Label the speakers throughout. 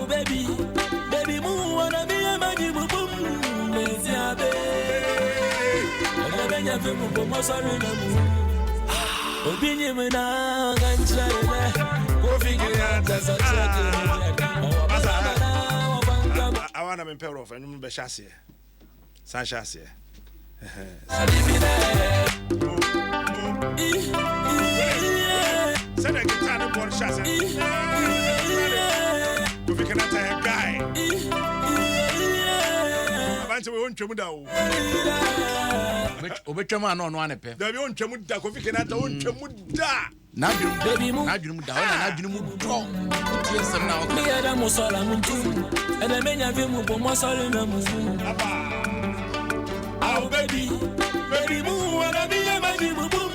Speaker 1: baby, baby, move wanna be a magic boom, Messiabe. I never been for my son in the moon. Opinion, I can't try it. Go figure out as a I want to be pair of and be chassis. San chassis. Send a guitar and one chassis. We cannot have a guy. We won't come down.
Speaker 2: Obetama no one pe.
Speaker 1: There won't come down. We cannot own Chamuda.
Speaker 2: Now you baby move. Now you move down. Now you move down. Yes, now.
Speaker 1: Me Adam Musala Muntu. And I mean, I've moved for Musala Muntu. Oh, baby, baby, move. And I be a magic boom.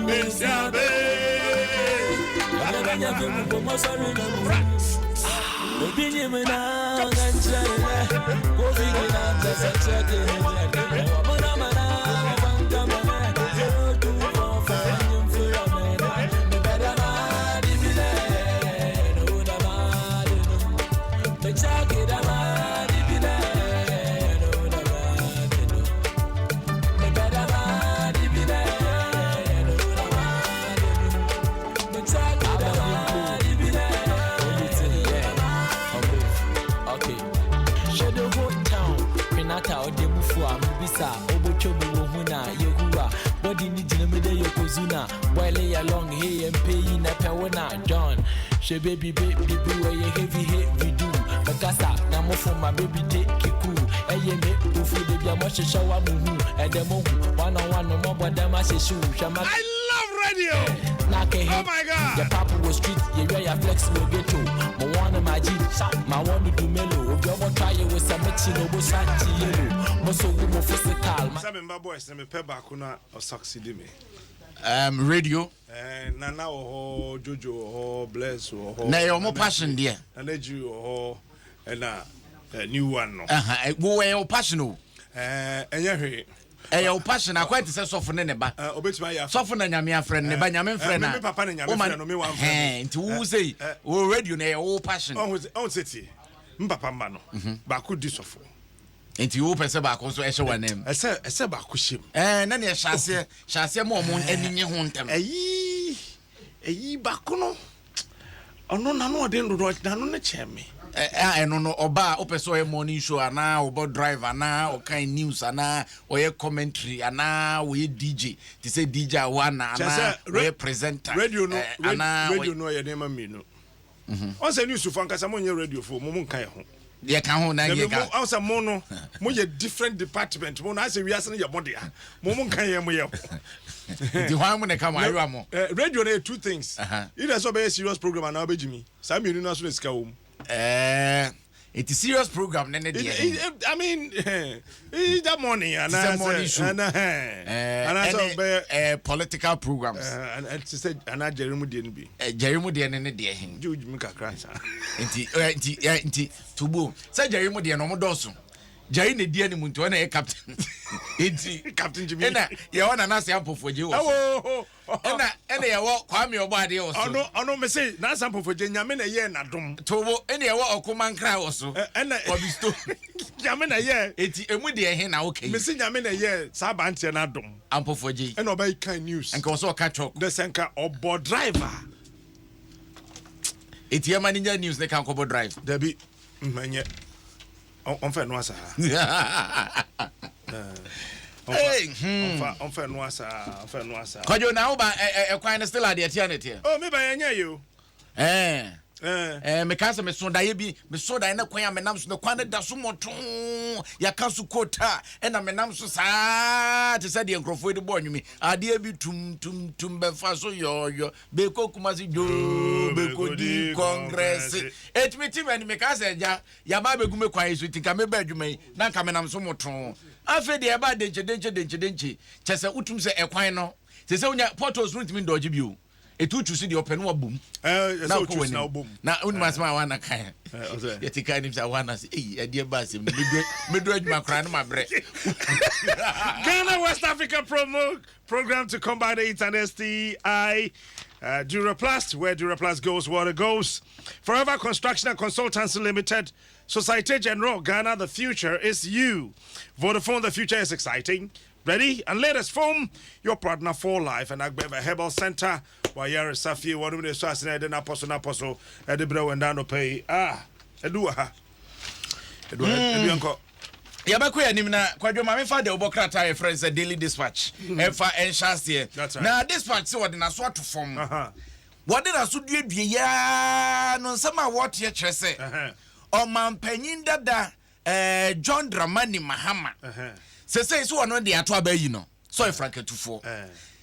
Speaker 1: Messiabe. And I mean, I've moved for Musala Muntu. Opinion, I can't try it. Go figure out as a check. Along here and paying a pewana John. She baby where you heavy do. Bagasa, now from my baby take cool. And you make food if you much shower moo and the moon 1 no more but them as a shoe. I love radio. Oh my god. The papa was street, you wear your flexible ghetto. My one of my jeep, my one to do mellow. If you want to try it with some machine, Santi yellow. Most of them physical. Some boys, let me pay back or succeed me.
Speaker 2: Radio.
Speaker 1: Nana or Jojo or Bless or
Speaker 2: na your more passion dear.
Speaker 1: And you or and a new one.
Speaker 2: Go your passion.
Speaker 1: And you
Speaker 2: your passion. I quite say soften in a back. Soften and your friend, the Benjamin friend, Papa and your woman. And to say, oh, radio, your passion. On city. Papa Mano. Baku disofo. Enti wo pese ba ko so ehye wanem ese ba ko hyem na ne hyase mo aninye ho ntem eyi ba ko no ono na no de ndo na no ne cheme eno no oba opese o morning show ana obo driver ana o kan news ana o ye commentary ana o ye DJ ti say DJ ana o ye presenter radio no radio no ye nema mi no on say news for nkasa mo nye radio for mo kan ho ye kan ho na ye ka also mo no mo ye different department mo na say we ase ye body mo kan ye mo ye the one mo ne come ayo mo radio na two things either so be a serious program and obejimi sa mi no so na sika wo it is serious program I mean that morning and political programs and said and Jeremy didn't be Jeremy didn't dear him Jude Mikakransa inti tubo say Jeremy dear no doso Jerry ne dear ni muntu na captain inti captain Jimmy na ye wana na say ampofoje wo ena ye wo kwame obade wo so ono me say na sampofoje nyame na ye na dom tobo ena ye wo okoma nkra wo so ena obisto nyame na ye eti emu de he na okay me say nyame na ye sa bantie na dom ampofoje ena obay kan news enka wo so ka talk the senka obo driver eti e manager news ne kan ko drive dabi manye on fait noir ça on fait noir ça Kojo na oba kwan still at the eternity oh me ba nya you me kansa me so dae bi me so dae na kwan me nam so na kwan da so moto ya kanso kota e na me nam so saa te se de enkrofo de bo anwumi ade bi tum be fa so yo be ko kumasi do be ko di congress etmiti me kansa ya ba be gume kwan so tinka me ba adwuma na nka me nam so moto afi de e ba denche chese utum se ekwan no se unya portos no timi doje bi o etu chusi de open wa boom na ko wani na unmas ma wana kan yetika ni sa wana se e de ba se medo adwuma kra no mabre Ghana West Africa program to combat AIDS and STI
Speaker 3: Duraplast, where Duraplast goes, water goes. Forever Construction and Consultancy Limited. Societe Generale Ghana, the future is you. Vodafone, the future is exciting. Ready? And latest foam, your partner for life. And Agbeva Herbal Center, Wayara Safi, one of the assassin, then Apostle, Edibro and Dano Pay. Edua. Edua.
Speaker 2: Yabako ya nimna kwa joma mefa de obokrata e friends a daily dispatch efa enchase na dispatch se wode na so to form wode na so duedue ya no nsema what ye kyerese o mampanyin dada John Dramani Mahama se so wono de ato abayi no so e franketufo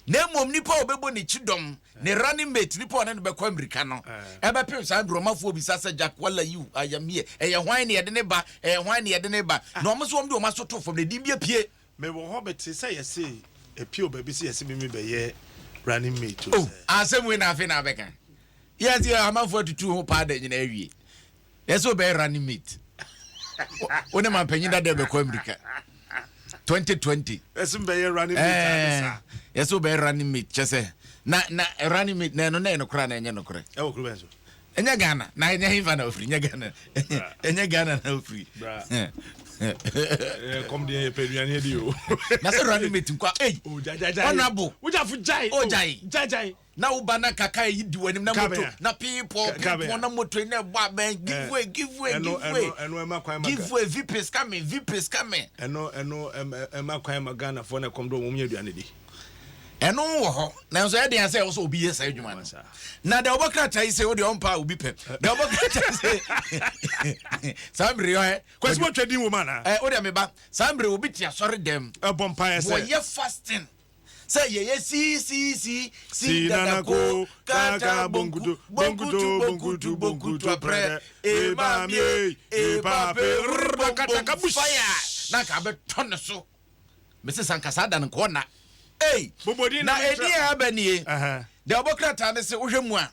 Speaker 2: na mom nipa obebo ne chidom ne running mate nipa one ne be kwa America no ebe pem sa dromafo obisa se Jack wala you I am here hwan ne ye de ne ba hwan ne ye de ne ba na omo so om de omo so to from the dimbia pie
Speaker 3: me wo hobet say yes e pie obabi say yes me be ye running mate
Speaker 2: oh asem we na afi na beka yes you amafo tutu ho pa da nyina awie yes obey running mate one man panyin da be kwa America 2020
Speaker 3: esim be running mate
Speaker 2: yes obey running mate chese na running mate na no kra na enye no kra
Speaker 3: e wo kru benzo
Speaker 2: enye Ghana na enye hiva na ofri enye Ghana enye Ghana na ofri
Speaker 3: come there peduane di o
Speaker 2: na se running mate kwa
Speaker 3: oh jai
Speaker 2: honorable
Speaker 3: wujafu jai
Speaker 2: oh jai na ubana kaka yi di wanim na moto na people na moto na gba ben give way
Speaker 3: eno ema kwan maga
Speaker 2: give way VPs coming
Speaker 3: eno ema kwan maga na fo na kom do mum aduane di
Speaker 2: eno wo ho na so ye dey say so obi yes adwuma na da obokrata yi say wo dey ompa obi pe da obokrata say sambre yo
Speaker 3: kwesi mo twedi wo mana
Speaker 2: wo dey me ba sambre obi tia sori dem
Speaker 3: bompa ye say
Speaker 2: wo ye fasting say ye si
Speaker 3: nanako kaka bongutu apre e ba pe kata kabush
Speaker 2: fire na ka be ton so me se sankasa da nko na na edi abanie the obokrata ne se wohwemu a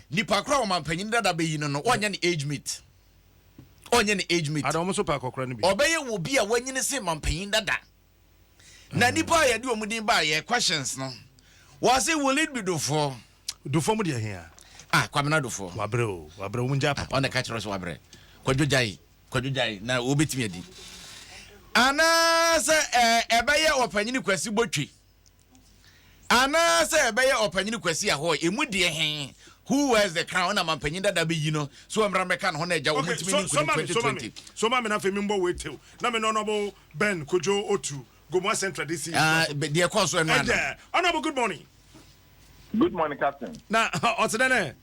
Speaker 2: nipa kra o mampanyin dada be yi no onye ne age mate
Speaker 3: Adom so pa kokra ne bi
Speaker 2: obeye wo bi a wanyine se mampanyin dada na nipa ya di omudin ba ye questions no was it will it be do for
Speaker 3: mu de here
Speaker 2: kwamena do for
Speaker 3: wabre mu nja
Speaker 2: on the catch us wabre kwadwojai na obetimi adi ana se ebeye opanyini kwasi botwi ana se ebeye opanyini kwasi aho emudie hen who wears the crown na mampanyin dada be yino so amrameka no na eja omutimi ni 2020
Speaker 3: so ma me na femi mbo wetew na me no no Ben Kojo Otu Gomwa Central DC
Speaker 2: the course and
Speaker 3: honorable good morning
Speaker 4: Captain
Speaker 3: na otedene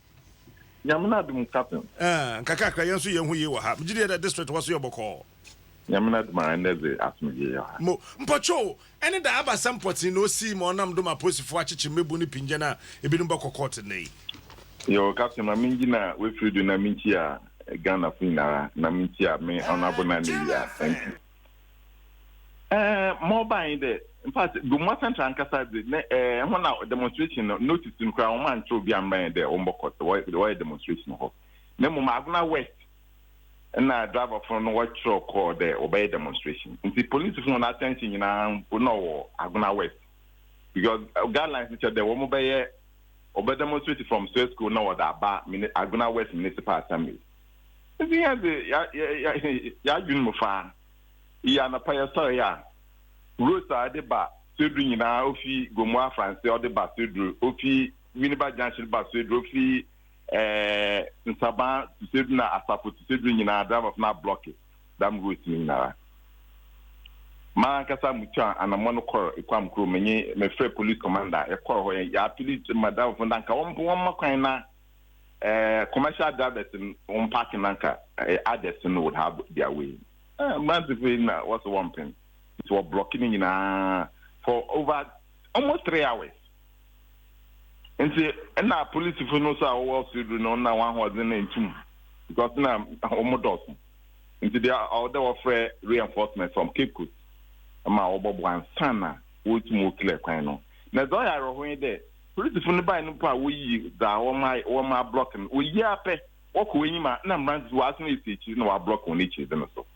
Speaker 4: Nyamna dum Captain
Speaker 3: kaka kra yenso ye hu ye wa ha mjidi the district was your boko
Speaker 4: Nyamna dum andeze asmje ya
Speaker 3: mo mpocho ene da aba sampoti no si mo nam dum aposifo achichi mebu ni pinje na ebinum bako court nei
Speaker 4: yo Captain ma mingi na we fridu na minchi ya Ghana fina na minchi ya me honorable na ya thank you mobile there in fact Gomwa Central ankasa de when na demonstration notice in kra man tro bi amban there ombokot why demonstration ho na mo Aguna West na driver from no what truck call there obey demonstration the police from attention na no Aguna West because guidelines which are there wo obey demonstration from state school now that ba Aguna West municipal assembly ya mo fa ya na pa ya so ya Rosa de ba sedru nyina ofi Gomwa France o de ba sedru ofi Winneba Junction ba sedru ofi Nsaba sedru na Asapo sedru nyina driver na block dam route nyina ma kasa mucha anamọ no kor ikwam kro menye me free police commander e kor ho ya police madam fo ndanka won makwan na commercial drivers on parking nanka others would have their way massive na what's one thing it was blocking for over almost 3 hours. And na police for no so well to do no na one was in two because na almost dozen. And there were reinforcements from Cape Coast. Ma obobwan sana wo tumo clear kwan no. Na do ya ro ho de police for no buy no pa wo yi da wo ma blocking. Wo yi ape wo ko enyima na mranz was na etichi na wa block on each dem so.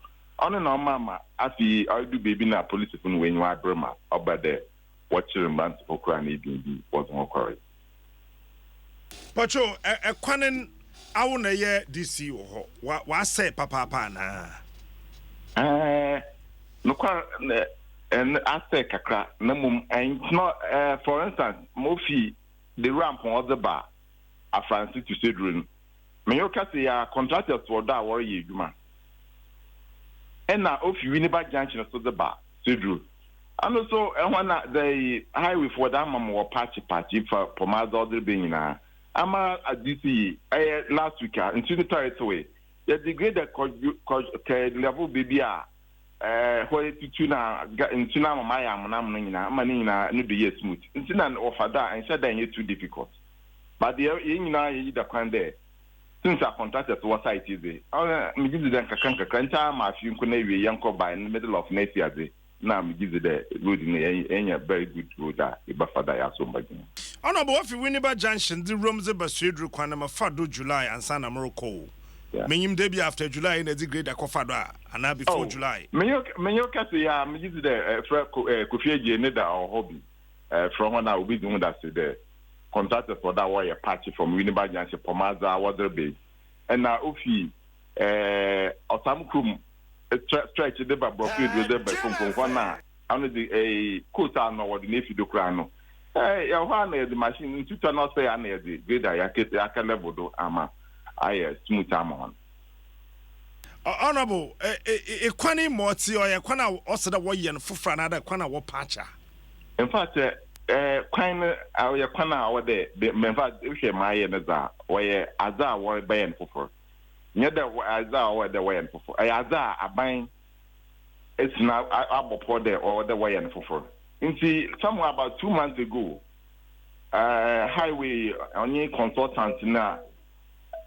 Speaker 4: Ono na mama afi do baby na police for no when you are broma about there watching mranz for kran e bi was no correct.
Speaker 3: Pacho, a kwanen awuna ye DC wo wa say papa na.
Speaker 4: No kwa and aspect kakra na mum and not for instance mofi the ramp on the bar a Francis to Sidrun. Me yo kasi ya contractors for that worry juma. And now if you never junction to the bar Sidru. And also when the highway for that mama or patchy for Pomazo other being na ama at DC last week into the territory. The degrade the level baby where tuna mama amna nyina no be smooth ntina offer that and said that too difficult but the nyina yi da kwan there since our contractors was site is me give them kanka ma fi nko na wie yanko by in the middle of next year na me give the road in any very good road that e ba fada ya so mbagi
Speaker 3: Honorable if Winneba Junction the rooms ba Swedru kwan na fado July and sana Morocco. Menyim dey be after July in the grade akofado and before July.
Speaker 4: Menyo kase ya me give the Kofi Eje ne da our hobby from when I will be doing that the contractor for that wire patch from Winneba Junction Pomaza Water Bay and now ofi otamkum stretch the ba broken with the from na only the quota no what the nefi do kra no ya ho na the machine tuta no say na the grade ya kete aka level do ama I smooth amon.
Speaker 3: Honorable, kwani moti or kwana osada wo yen fufra na da kwana wo pacha.
Speaker 4: In fact, kwana ya kwana wo de in fact if you my yen za wo ye aza wo be yen fufra. Nya da aza wo de wo yen fufra. Aza aban it's now abopo de or the wo yen fufra. Inti somewhere about 2 months ago highway only consultant na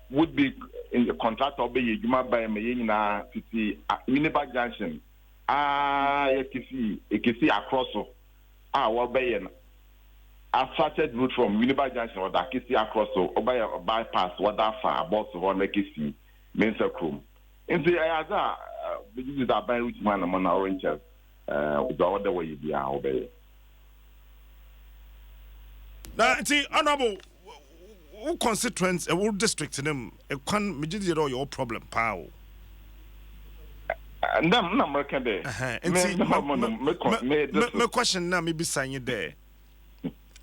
Speaker 4: would be in the contract of the Juma by Mayina City, Winneba Junction. You can see across our bayan. I started route from Winneba Junction or that Kissy across or by a bypass, what that far, about to one Kissy, Mensa Crum. In the Ayaza, this is our by route man among our oranges, with the other way you are obeying.
Speaker 3: Now, Honorable. Who constituents a whole district in them a can me your problem power
Speaker 4: and them number can they
Speaker 3: me question now maybe sign you there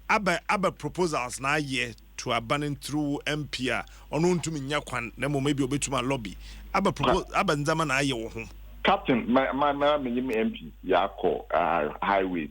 Speaker 3: aba proposals na year to abandon through MPR on to me nyakwan na mo maybe obetuma lobby aba propose aba nzama na aye wo ho
Speaker 4: captain my MP yako highways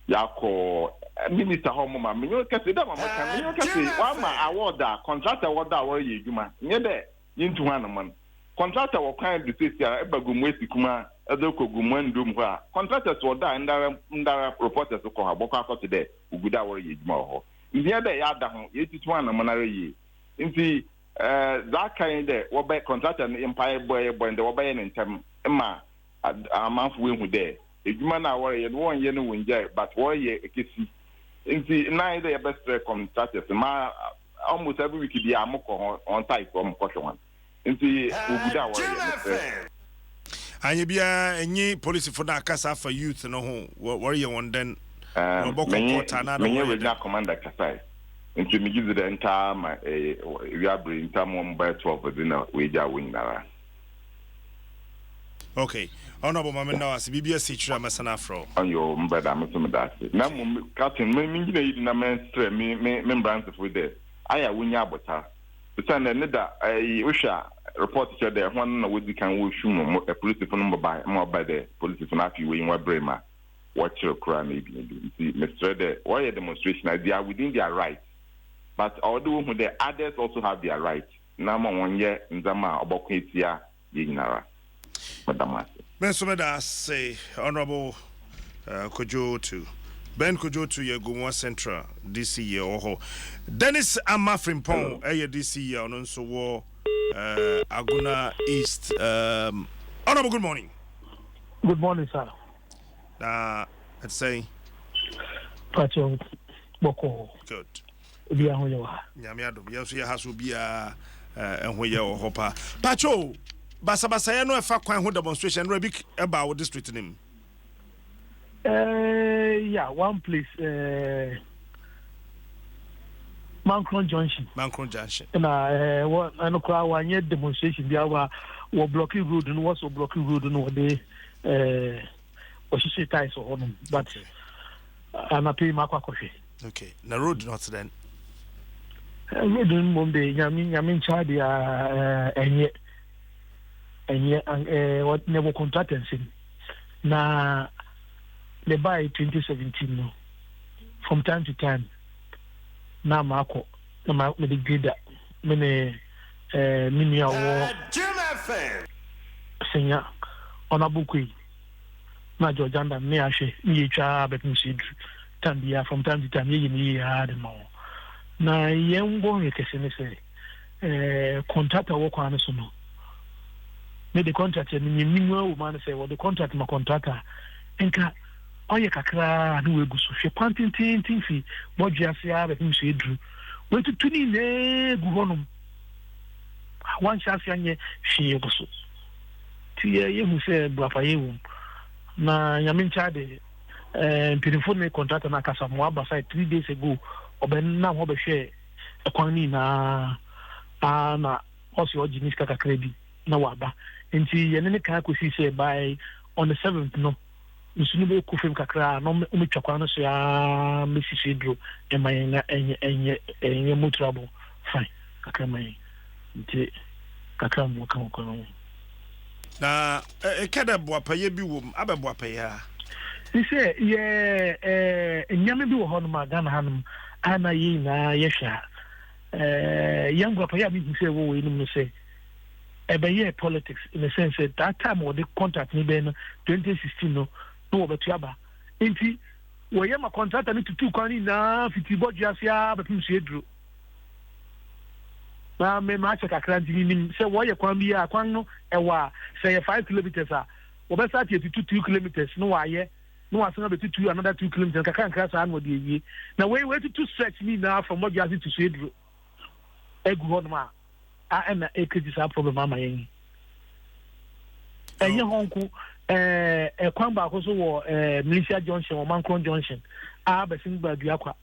Speaker 4: yako Minister Homoma, you can say that, you can say, one award that contractor what that were you, man. Near there, into 1 month. Contractor will kind of say, Ebagumwesi Kuma, Adoko Guman Dumwa. Contractors were there and there reporters to call Boka today, who would our ye more. In the other yard, 81 a monary. In the that kind of what by contractor and Empire boy, when they were buying in time, Emma, a month win there. If you man are worried, 1 year no win, but 1 year a kissy. Inti na ide best contractors ma almost every week they are on type from Koshowan. Inti uguda worry.
Speaker 3: Anya bia enyi police for na kasa for youth no ho worry on then
Speaker 4: me regional commander Kasai. Inti me give the entire my we are bring time by 12 dinner we ja win na.
Speaker 3: Okay. Honorable Mama now as BBS teacher Masana Fro.
Speaker 4: On your brother, Mr. Madasi. Now, Captain, me na men stre me brands for there. I win yabota. The time another I wish report to there one would can wish you a police number by more by the police for not you in what Brema. Watch your crime maybe. Mr. There, why a demonstration? They are within their rights. But although the others also have their rights. Now, 1 year in Zama about Katia, Yignara. Madam.
Speaker 3: Mensomeda say Honorable Kojo to Ben Kojo to Yegumwa Central DC year or Dennis Amafrimpong DC year on so war Aguna East. Honorable, good morning.
Speaker 5: Good morning, sir.
Speaker 3: Let's say
Speaker 5: Pacho Boko.
Speaker 3: Good.
Speaker 5: Bia Hoya.
Speaker 3: Yamiado, yes, we have to be and where your hopper. Pacho. Basabasa no efa kwan ho demonstration no big about district name.
Speaker 5: Yeah, one place Mancron Junction. Na what ano kwa wanye demonstration bi awa wo blocking road no was blocking road no dey osisi ties on but I'm pay makwa kohwe.
Speaker 3: Okay. Na road not then.
Speaker 5: Road no mombe nyame charge enye what never contractors na the by 2017 no from time to time na mako na me the grader me mini awo senya onabukui na Georgianda me ahwe me twa betin sidru tambia from time to time ye hard mo na yengo yekese ne se contractor wo kwa no so no me the contractor ni minwa wo man say wo the contract ma contractor enka oye kakra na we gusu hwe kwantintin fi bojiasia betin sidru we tutuni ne gu honum wan chance anye hwe gusu ti ye hu se brafaye wo na yamin chade mpirifone contractor na kasa mo aba side 3 days ago oben na ho be hwe ekwani na na osi ojinis kaka credit na waba nti ye ne ka akosi se by on the 7th no nsunu be ku fem kakra no umetwa kwa no so ya mesisi dro emaye na enye mutrabo fine kakra mai nti kakra mo kan ko no
Speaker 3: na ekada boapaye bi wom abeboapaye ha
Speaker 5: ise ye nyame bi wo ho no magana hanum ana yi na yehwa yangu boapaye bi se wo we nim se ebeye politics in a sense that time what the contract ni be no 2016 no no betuaba enti wo ye ma contract ni tutu kwani na fiti bojiasia betum se edru na me ma check akranti ni se wo ye kwan bi a kwan no ewa say 5 kilometers a wo be start 2 kilometers no wa ye no wa sana betu another 2 kilometers kaka nkra sa no de yi na we to stretch ni na from bojiasia to se edru egu ho no ma na ekejisa problem ama yen enye honku kwan ba ko so wo militia junction o Mancron junction besin gbadu akwa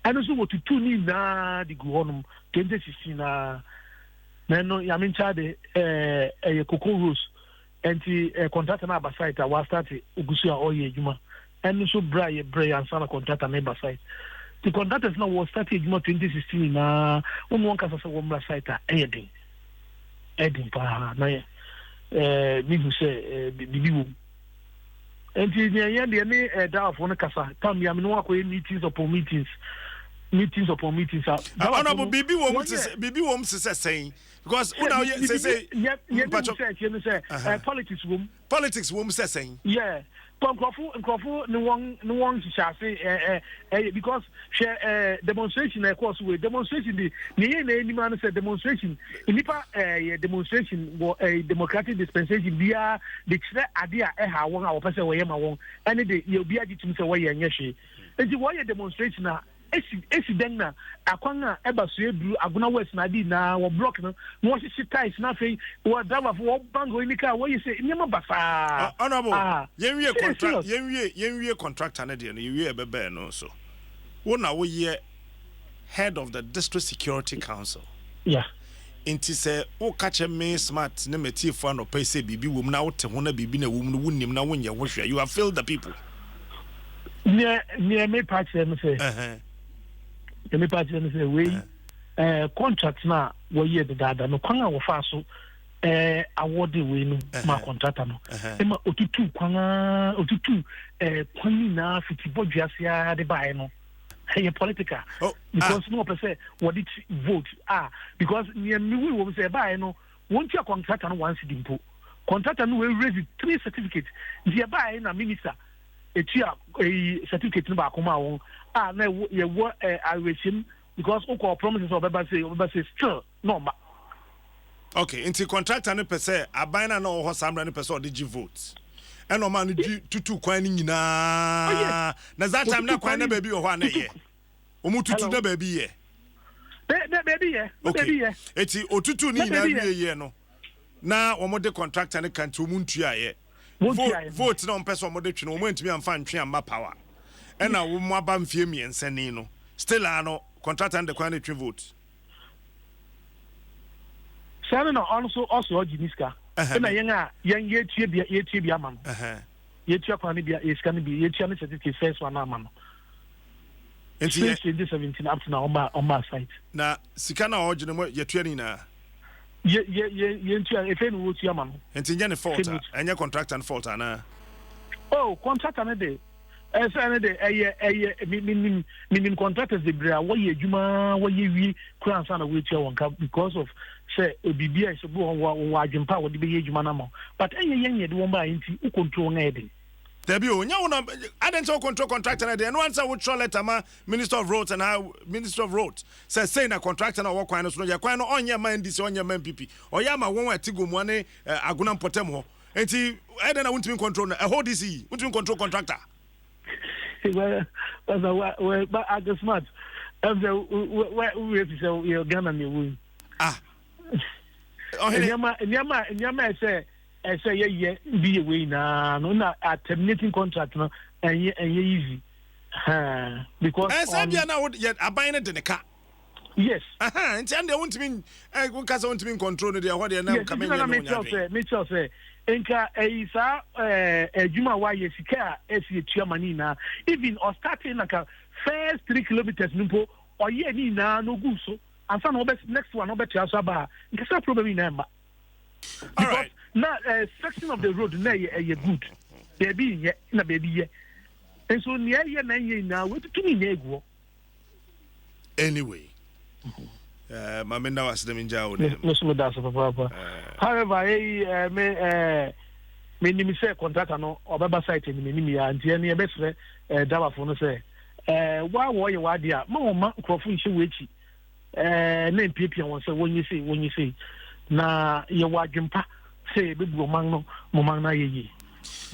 Speaker 5: eno so wo tutu ni na di gu honum 2016 na no ya min chade Coco Rose enti contractor na ba site wa start ugusu a oye adwuma eno so braye ansa na contractor na ba site the contractors now was started in 2016 na one kasa so wo mra site edin pa na mi hu se bibi wo enti ye ne da for no kasa tam ya me no akọ meetings upon meetings
Speaker 3: honorable bibi wo se say because una say politics wo se say
Speaker 5: yeah Nkrofo no one shase because demonstration of course we demonstration the ni man say demonstration nipa demonstration go democratic dispensation bia the kire ade a ha won a wo pese wo ye ma won ene de ye bia gitum se wo ye nya hwe enti wo ye demonstration a esi den na akwan a eba so eduru aguna west na di na wo block no wo hye ties na fe wo driver for wo bango ni ka wo yese nyema basa
Speaker 3: honorable yenwie contractor na de no yewie ebebe no so wo na wo ye head of the district security council
Speaker 5: yeah
Speaker 3: inti se wo kache me smart na metiefo ano pese bibi wom na wo te ho na bibi na wom no wonnim na wonye wo hwe you have failed the people
Speaker 5: ne me patch them say me patch them say we contract na wo ye de dada no kwan a wo fa so award we no ma contractor no e ma otutu kwan na fiti boduasia de bae no hey political because no person what it vote because me we wo say bae no won tia contractor no once dimpo contractor no we raise 3 certificates dia bae na minister etia certificate no ba akoma won na ye wo awechim because o promises of say still no ma
Speaker 3: okay into contractor no pese abana no ho samra no pese o dey vote eno ma no tutu kwan ni nyina na that time na kwan na baby o ho na ye o mu tutu na baby ye
Speaker 5: baby ye
Speaker 3: eti otutu ni nyina wie ye no na o mo de contractor no kan to mu ntua ye vote na on pese o mo de twe no o mo ntimi amfa ntwe amma power ena wo mo aba mfie miensa ni no still ano contract and the quantity vote.
Speaker 5: Sani na also Jiniska. Na yenga yetie bia man. Yetie kwani bia iska ni bi yetie ni certificate first one na man. Since 2017 up to now on my site.
Speaker 3: Na sikana ojine mo yetua ni na.
Speaker 5: Ye ntua efe no wotua man.
Speaker 3: Enti nya ne fault anya contract and fault na.
Speaker 5: Oh, contract na dey. Esa dey minim contractors dey bra wo ye adwuma wo ye wi kran sa na wetua wonka because of say obibia so bo won adwempa wo de be ye adwuma na mo. But enye de won ba enti u control na ede.
Speaker 3: Debi o nya wona adenso control contractor na dey no answer wo throw letter ma Minister of Roads and how Minister of Roads say na contractor na wo kwan no so no kwan no onye man ndisi onye man pipi oya ma won atigo mu ane aguna mpotem ho enti eden na won't control na hold this won't control contractor.
Speaker 5: Well, but I guess smart. We say you Ghana me win. Nyama say yeah be away na no na terminating contract no and easy. Because
Speaker 3: Zambia now yet abine the car.
Speaker 5: Yes.
Speaker 3: And they won't mean because I want to be control the what they are now coming in.
Speaker 5: Me say enka isa ejuma wa yesika esi chiamani na even or starting like first 3 kilometers nimpo or ye ni na no go so and some next one obet aso ba nkasa problem in number.
Speaker 3: All right.
Speaker 5: Now section of the road na ye good. Baby ye na baby ye. And so near ye na ye na we to me nego.
Speaker 3: Anyway. Mamenda was them in jail.
Speaker 5: However, me say contract no obeba site ni me ya ntia ne be sre dawa fo no say wa wo ye wa dia ma krofo nche wechi na mpipia won say wonyi say na ye wa dwempa say be bu man no mo man na ye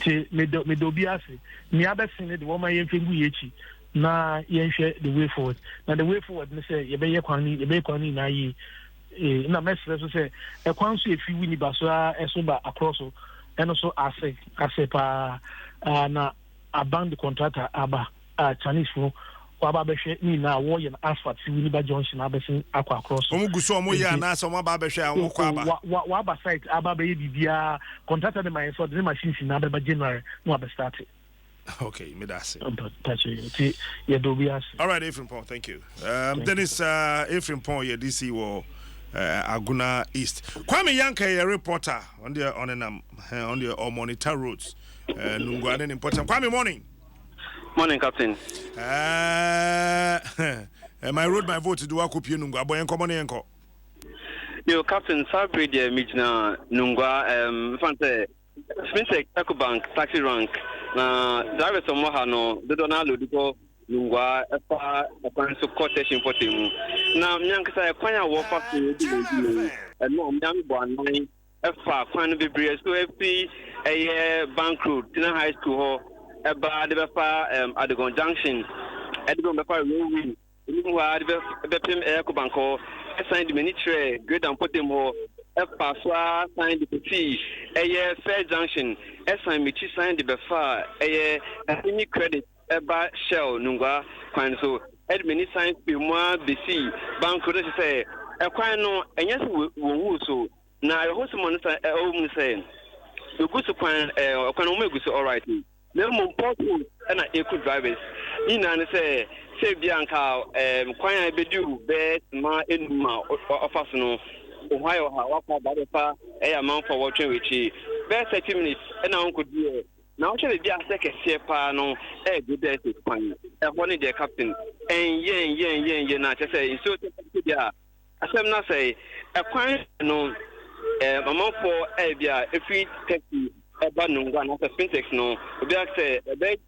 Speaker 5: ti me do bi ase ni abesin de wo man ye mfengu yechi na yenhwe the way forward na the way forward ne say ye be kwani na yi na mesre so say e kwan so efi wini ba so eso ba across so eno so ase pa na aband contractor aba Chinese fo aba be hwe ni na wo ye na asphalt fi wini ba junction abesin akwa across
Speaker 3: omu guso omu ya na so ma ba be hwe an kwa aba
Speaker 5: wa aba site aba be bibia contractor de my so the machine na be January no aba start.
Speaker 3: Okay, me that's it.
Speaker 5: All
Speaker 3: right, Ephraim Pong, thank you. Dennis Ephraim Pong, your DC or Aguna East. Kwame Yanka, a reporter on the monitor roads. Nungwaden important. Kwame, morning.
Speaker 6: Morning, Captain.
Speaker 3: My road, my vote to do a copy Nungwa boy and common yanko.
Speaker 6: Yo, Captain, Sabri, the Mijna Nungwa, Fante, Spencer, Ecobank, taxi rank. Na driver somehow no the Donald Ludico Lungwa a quotation for him. Now, Yankasa, Quanya Wafa, and no young one, a far Quan Bibria, so a bank route, Tina High School, a bar the Adom Junction, Adom Bapa Rowing, Bepim Ecobanco, assigned Minitre, good and put him more. Paswa signed the petit a fair junction assign me signed the befa any credit about shell nungwa kwan so admin sign be more bc bank could say a kwan no and yes wo so na host monitor say the good kwan kwan all right no more important and equal drivers you know say bianca kwan be do bet ma enuma offers no Ohio, Hawaka, Badepa, a man for watching which he best 30 minutes and I could do. Now, actually, be a second no, a good day to find a one in the captain, and yen, not to say, so I said, not say, a quite no, a month for a if we take a bundle one of the Spintex no, be say a bit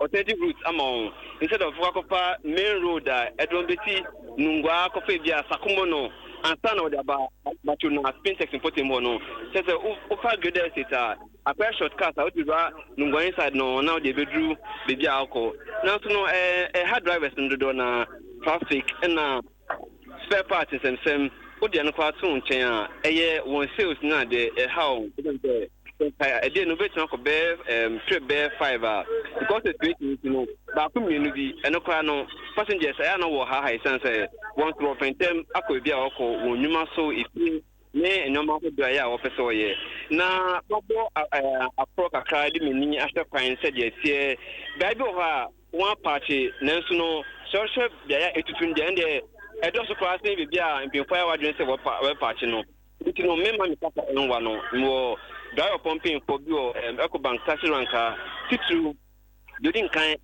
Speaker 6: alternative routes among instead of Wakopa main road, Adom Betty, Nungwa, Kofebia, Sakumono. And son of the but you know, Spintex in Potimono. Says a Ufa good is a pair shortcut out to Nunga inside no, now they withdrew the alcohol. Now to know a hard drivers in the donor traffic and spare parts and some put the soon chain a year one sales now the how a day no better bear trip bear 5 because the situation you know ba community eno kwa no passengers I no wo ha sense one through of them akọ bia ọkọ wonwuma so ifi ne enyoma ko bia ya ofeso ye na bobo apro kakra di meni ahwe kwan se de tie ba bi ho a one party nanso no social bia ya etutun de ende edo so kwa se bia mpemfa ya wadwen se wo party no nti no mema mi kasa enwa no wo driver pumping for bio Ecobank taxi ranker titru during kind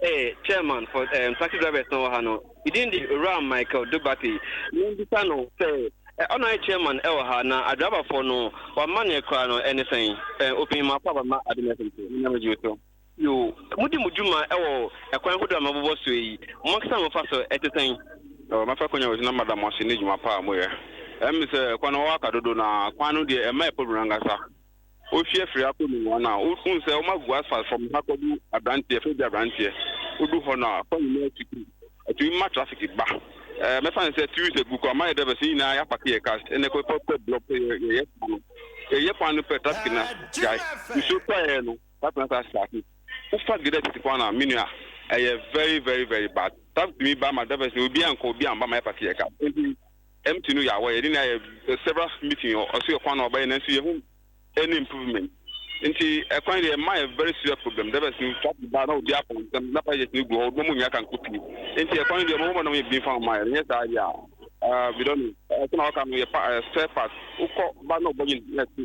Speaker 6: chairman for taxi drivers no hano within the Ram Michael Dubati ndisa no say ono chairman e ha na driver for no wa man e kra no anything open ma papa ma admission na me juto yo mudi mujuma e wo ekwan hodo amabobo so yi mo kasa mo fa so eteten o ma fa konya wo na madam mo se ne juma pa mo ye say kwano waka dodo na kwano de e ma problem ngasa o fie free akonu wana o fun say o magu as far from hakodu abrantie fe abrantie odu ho na kwa ni tiki atu ma traffic ba me fan say Tuesday buko ma e de be sin na ya park ye cast ene ko pop block ye kwano pe traffic na guy you so try no that na start o fa gede ti kwana minua very very very bad that me ba ma de be say obi anko obi amba ma park ye cast empty no ya we dey several meeting or so kwan na obey na so you any improvement nti ekwan dey my very serious problem there was no trap ba na obi apon na pa just no go mo nya kan kopi nti ekwan dey mo na me bin fa my yes I ya we don't know so na come we spare part uko ba na obo yin next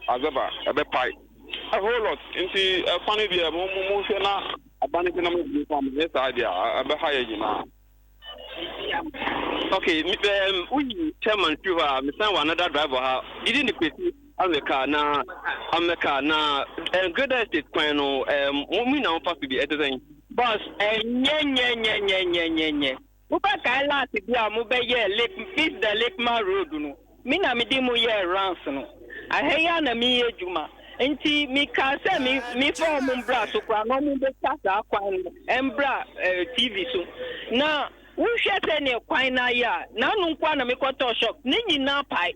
Speaker 6: azaba ebe pai a whole lot nti ekwan dey mo se na abani na me bin fa my yes I ya ebe higher jina. Okay, we chairman to Mr. Another driver didn't the America na good estate kwano we now supposed to be everything boss nye uba ka last dia mo be ye lake the lake ma road no me na me di mo ye rounds no ahia na me ejuma enti mi ka se mi form bra so kwa no mo be tasa kwan embra TV so na wo hwete ne kwan na ya na nu nkwa na me kwato shop ni nyina pai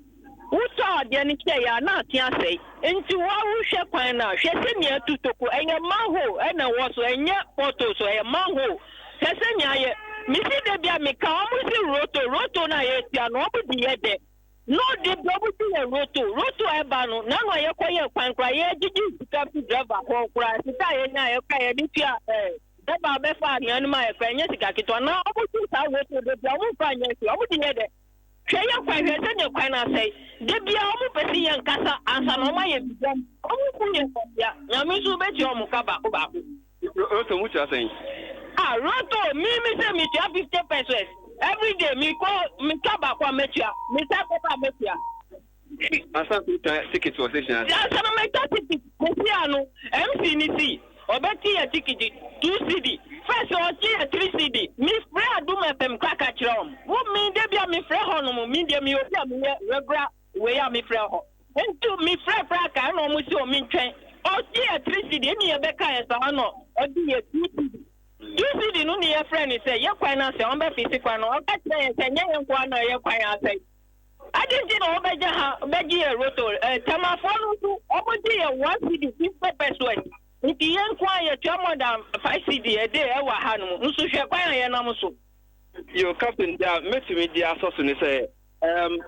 Speaker 6: wo ta de ne kye ya na atia sei enti wo hwe kwan na hwete ne atutoko enye manho na wo so enye photo so enye manho hwete nya ye mi si de bia mi ka mo si roto na ye tia no obi ye de no de obi ye roto e ba no na no ye koye kwan kra ye gigi taxi driver ko kra sita ye nya ye ka ye di tia Eba be fa ni anu ma e kwa nye sika kitwa na obutu sa woto de bia wo fa nye si obutu nye de hweye kwa hwete ne kwa na sei de bia omu pesi ye nkasa ansa no ma ye bidam omu kunye ya na mi su be ti omu ka ba ko roto mu cha sei roto mi se mi tia 50 pesos every day mi ka ba kwa metia mi sa ko ba metia asa ticket for station asa no me ta ticket me anu MC ni si obeti ya tikiji 2 CD first ochi ya 3 CD mi free Adom FM kaka chrom wo mi de bia mi free ho no mi de mi obi am regular we ya mi free ho entu mi free ka no mu si o mi ntwen ochi ya 3 CD ni e be ka ya sa no odi ya 2 CD 2 CD no ni ya free ni say ye kwan na say on be fisi kwan no o ka tire ye say nye nkwa na ye kwan ya say adinji no obeje ha obeje ye roto tamafo no so obeje ye 1 CD 50 pesos Nti yen kwa ye twa more than 5 CD a day e wa ha no nso hwe kwan ye nam so yo captain dia metimi dia asoso ni say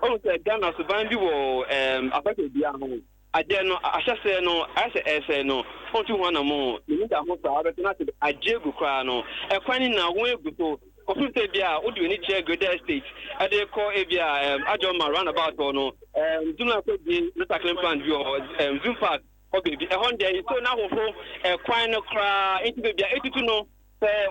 Speaker 6: on say Ghana so ban bi wo afake bia ho ade no ahyase no ase no on tu wana mo ni da ho sa abeti na te ajegu kwa no e kwan na wo eguso ofute bia odi ni che good estate ade ko e bia Adom roundabout no duna ko bi recycling plant bi o zoom park okay bi ehonde so na hofo kwan no kra enti bia etutu no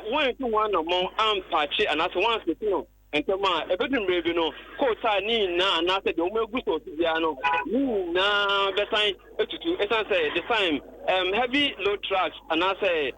Speaker 6: one to one mo ampache anaso one se no entoma ebedum rebi no ko ta ni na se de o magu so bia no ni na besan etutu esan say the time heavy load trucks anaso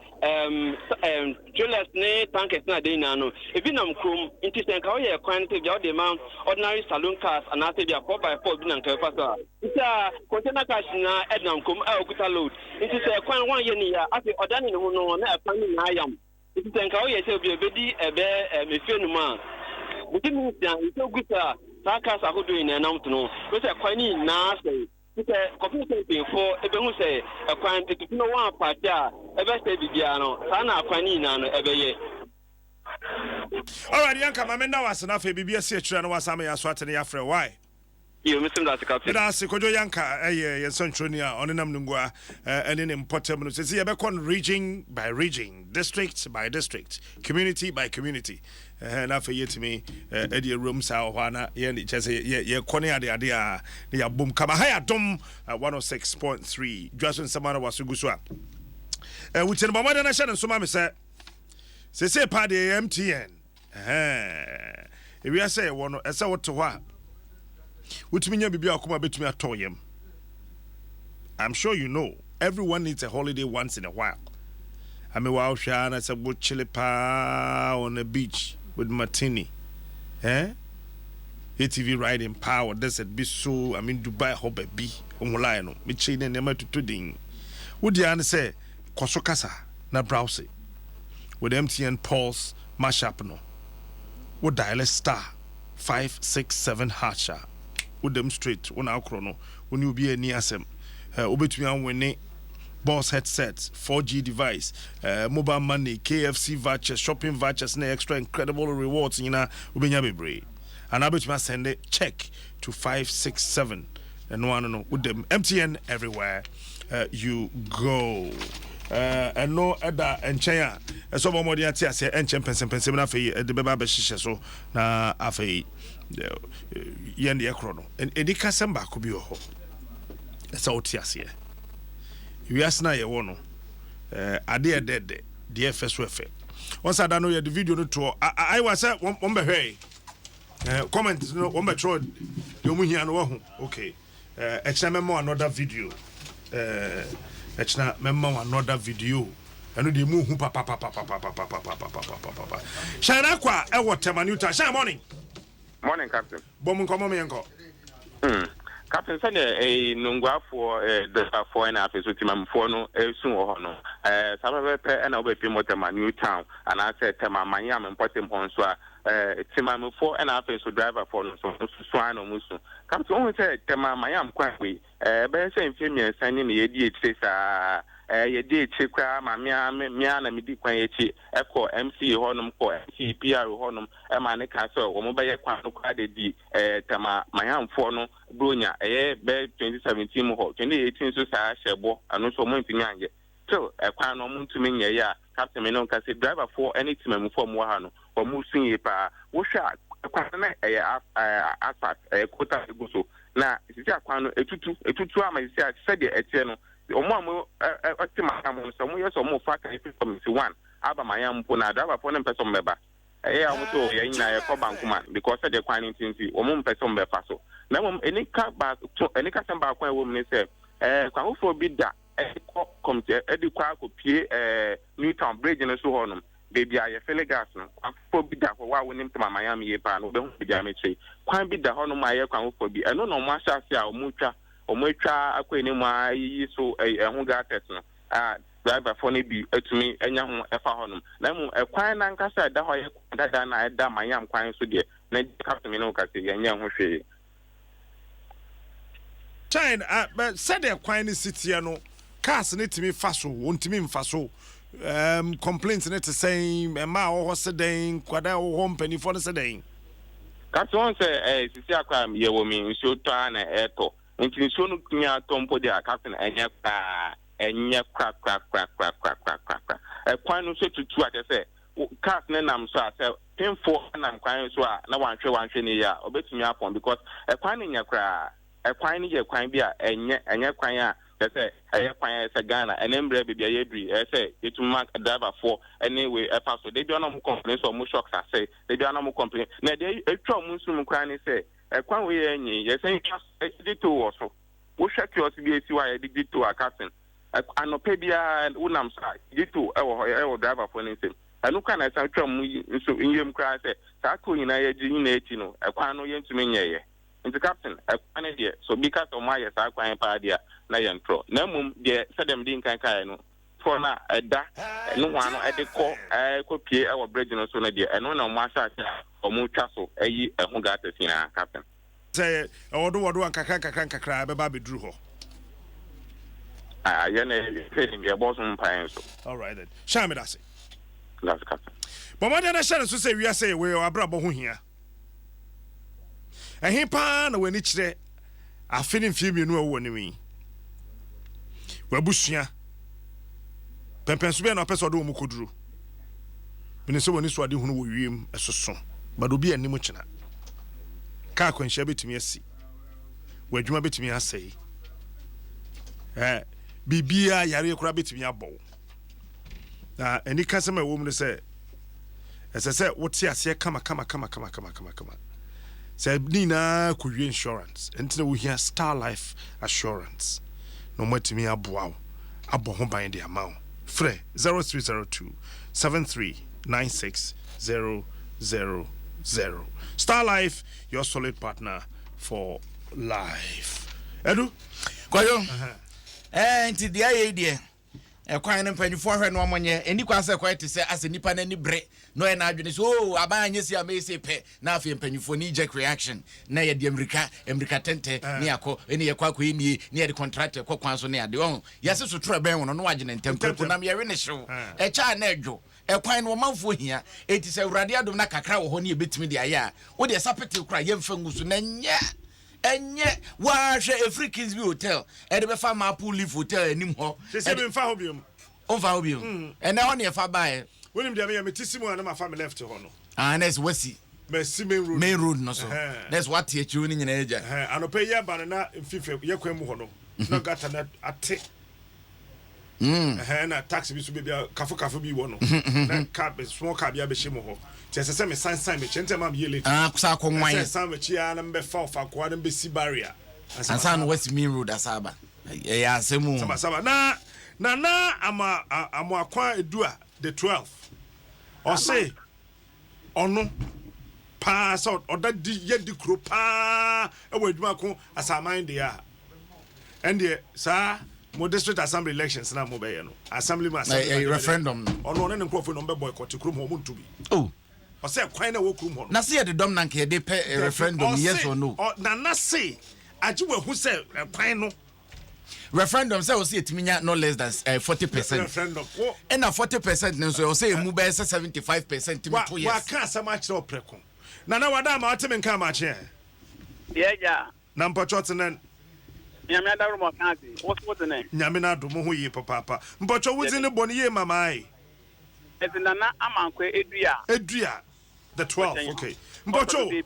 Speaker 6: trailers ne tankers na dey na no ebi nam krom enti sen ka o ye kwan te bia o de man ordinary saloon cars anaso bia 4x4 bi na nka fasa ita container cars na ednam krom okuta load enti say kwan wan ye ni ya ase odani ne ho no na kwan ni na ayam enti sen ka o ye se obi ebedi ebe mefenu ma Buti mi dan ito gusa ta kasa hodo ina na mtu no so se kwani na say computing for who say a quantity to no one party, a best Bibiano, Sana Quanina, every
Speaker 3: all right, Yanka, my men now was enough. BBS and was Sammy Swatani after why?
Speaker 6: You missing that captain.
Speaker 3: That's Kojo Yanka, a Centronia on Namnungwa, and in important see a becon region by region, district by district, community by community. And after yet to me, Eddie Rooms, Wana, Yen, just a Konya the idea, the boom Kamahaya Dom 106.3. Dwaso Nsem was Guswa. Which in Mamma Nation and Sumami said, say party MTN. If we are say one, I saw what to what. Which means you'll be a between a toyem. I'm sure you know everyone needs a holiday once in a while. I'm a wow shan as a wood chili pa on the beach with martini. ATV riding power desert be so Dubai hope be Omolano, Michin and Nema to Tuding. Would you say Kosokasa na browse with MTN Pulse mashup no? Would dial *567# with them straight on our chrono when you be a neasem obetumi winning boss headsets 4G device mobile money KFC vouchers shopping vouchers and extra incredible rewards ubenya bebre and abetumi send a check to 567 and one with them MTN everywhere you go and no other and China so more than tia say and champions na fe de beba be hihye so na afei yen de ekro no edika samba ko bi ho esa otia se wi asna ye wo no ade edede de first wefe once I don't know the video no to I was say one be hwe comment no one be tro de mu hia no ho okay extra memo another video Echna memma another video eno de mu hu papa shana kwa e wo temanuta sha morning
Speaker 7: captain
Speaker 3: bom nkomo me enko
Speaker 7: captain say e nungwafo the for na afi so timamfo no esu ho no sababe pe na obefi motema new town and I said tema manya me potem hon so timamfo na afi so driver for no so ano musu captain won say tema manya mkwa we be say mfemi ensan ni ye di etire sa ye di etire kwa ma mia na medi kwan echi ekọ MC honum ko MC PR honum e ma ne ka so wo mo be ye kwan no kwa de di tema mayamfo no bronya be 2017 mo ho 2018 so sa shebo anu so mo ntimi anje so kwan no mo ntimi nye ya captain me no ka say driver for any team mo mo ha no wo mo sun ye pa wo hwa kwan na asat kota eguso na sisi akwan no etutu ama sisi a sede etie no omo otima am so mo yeso mo fa kan from 1 aba mayampo na driver for no person meba am so ye nyina ye ko bankuma because the kwan ntinti omo person meba so na mom enika samba kwan wo mne se kwan wo for bi da ko komte edikwa ko pie Newtown bridge no so honum baby aye fele gas no kwan for bi da ko wa wonim tama Miami ye pa no be hu bi amechi kwan bi da honum aye kwan for bi eno no mo ahase a omutwa akwani mu ayi so ehu gatet no driver for ne bi atumi enya ho efa honum na mu kwan na nkasa da ho ye dada na da Miami kwan so de na captain me no ka se enya ho hwe
Speaker 3: China but said the kwan city no cars ne timi faso wontimi mfaso complaints net saying ma wo sedeng kwada wo company for sedeng
Speaker 7: captain won say sisi akwa ye wo mi nso to na eto nti nso no nya tompo de captain enya kra kwan no so tutu ate say cars ne nam so ase pinfo nam kwan so a na wanhwe ne ya obetumi apon because kwan ne nya kra kwan ne ye kwan bi a enya kwan a say kwan say Ghana enembre bibia yedri say etuma driver for anyway so they do not complain so mo shocks say they do not complain na they etwa mo nsum kwan ne say kwan we enyi ye say dito wo so wo hwɛ kios bi esi wa ye dito akasen anope bia unam sa dito ewo driver for ne say anu kan na say twa mo nso nyem kra say sa ko nyina ye gi nyina eti no kwan no ye ntumi nyeye nti captain kwan de so because of my sa kwan pa dia na yentro na mum de sedem din kan kai no for na eda no wano ede ko pie e wo bridge no so na de eno na mo asa o mu twa so eyi ehu gata sina captain
Speaker 3: say odo kakra be ba bedru ho
Speaker 7: yene training the boss on pine so.
Speaker 3: All right then. Shame that's it.
Speaker 7: That's Captain.
Speaker 3: But what did I say we are saying we are brabo who here. And he pan when each day I feeling film you know what me. We bushia. Pempensubi na pesa do mu koduru. Bini se woni so ade hunu wo wiem esoso. But obi anim china. Ka kwanhia betimi asi. Wadwuma betimi asai. Bibia yare kura betimi abɔ. Na eni kasema wo mu se se wote ase kama. Say Nina could insurance until we hear Star Life Assurance. No more to me abo home by the amount. Free 0302 7396 Star Life, your solid partner for life. Edu?
Speaker 2: Kwayo? Nti the idea. Kwan mpanyufo hwe no omonye eni kwase kwai te se ase nipa na ni bre no e na adwene so abanye si amese pe na afi mpanyufo ni jack reaction na ye de America tente ni akọ eni ye kwakọ eni ni ye de contract kọ kwan so ne ade on yase so tro ben no wagene ntempo na me ye we ne hyew e cha na adwo e kwan no manfo hia eti se urade adom na kakra wo ho ne ye betimi de aya wo de sapete kura ye mfa ngusu na nya enye wa hwe Africans bi hotel e de be fa ma pool leaf hotel anim ho
Speaker 3: se be mfa ho biom
Speaker 2: onfa ho biom e na ho ne fa bae
Speaker 3: wonim de me metisimu na ma fa me left ho no
Speaker 2: that's wasi
Speaker 3: Messi
Speaker 2: main road no so that's what you tune in eja
Speaker 3: anope ye ba na mfife ye kwan mu ho no no gata na ate na taxi bi so be kafo bi wo no na cab small cab ya be shimo ho se me san me chente ma ye late
Speaker 2: kusa ko nwan
Speaker 3: san me chia na mbe fa kwa na mbe si barrier
Speaker 2: ansan west main road asaba ya asemu
Speaker 3: saba na ama akwa edu a the 12 or say ono pa so oda di ye di kro pa e wa adwuma ko asaman de a ende sa mo district assembly elections na mo be ye no assembly
Speaker 2: referendum
Speaker 3: ono ne nkofo no be boycott kro mo ntubi
Speaker 2: oh
Speaker 3: o say kwan na wo kro mo no
Speaker 2: na se ye de dom na nke de pe referendum yes or no
Speaker 3: na say agi wa hu say kwan no
Speaker 2: referendum say o say etiminya no less than 40%.
Speaker 3: Referendum.
Speaker 2: And 40% no so o say mu be 75% to 2 years.
Speaker 3: Wa ka sama kire opreko. Na wada ma wate men ka ma che.
Speaker 6: Yeah.
Speaker 3: Na mpocho tenen.
Speaker 6: Nyame adaru mo kanzi. What's the name?
Speaker 3: Nyame na do mo ho yi papa. Mpocho wuzi ne boni ye mama ai.
Speaker 6: Ezinana amankwe edua.
Speaker 3: The 12. Okay. Mpocho.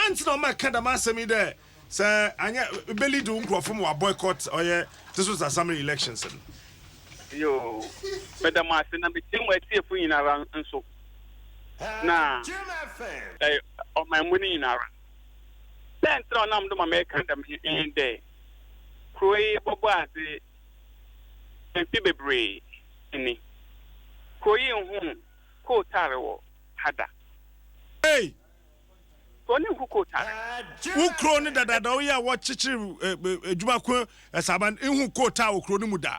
Speaker 3: Anti no ma kada ma asemi there. Say anya belly do nkrofo mo boycott oye this was assembly elections.
Speaker 6: Yo. Madam Asena be tin wa tie fu nyina ran nso. Na. O my money nyina ran. Then throw nam do ma make them in there. Kroe bobo ase. Empi bebre ni. Kroe hu ko tare wo hada.
Speaker 3: Hey.
Speaker 6: Tony Hukota.
Speaker 3: Who crony that ya watch Jumako Saban in who quota or cronimuda?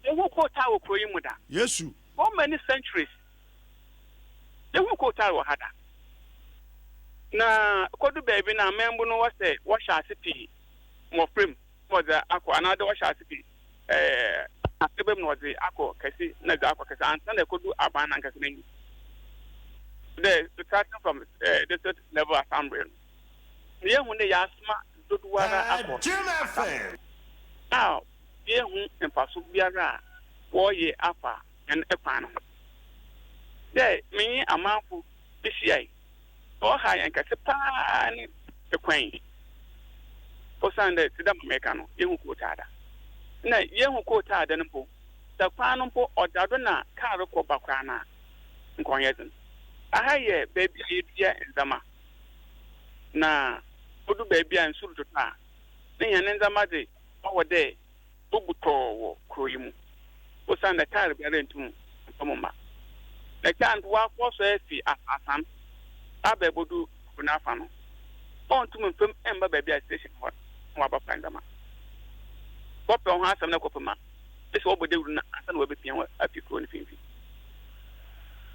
Speaker 6: Who quota or croimuda?
Speaker 3: Yes, you.
Speaker 6: How many centuries? The who quota or hada. Na Kodu baby na member no was a wash our city more prim for the aqua another wash our city. Asibem was the aqua Cassie, not the aqua Cassan, and I could do a ban and Cassin. Starting from the third level assembly. Here when they ask do now, here in Pasubiara, 4 year upper and a panel. There, me a mouth of PCA, or high and Casapan, the queen. For Sunday to the Mecano, you quotada. Nay, you quotada, the panel or Dadona, Caro Bacana, and Coyetan. Ahaye baby idea nzama na odu baby an suru tota ne yan nzama de owo de obuto wo kroyimu o san na tar bi rentum pomoma na kan wa foso efi asan abebodu kuna fa no on tum mfem emba baby station ho wa ba nzama bope ho asam na kopoma ese obode wuru na asan wa bepian wa afi kro ni finfi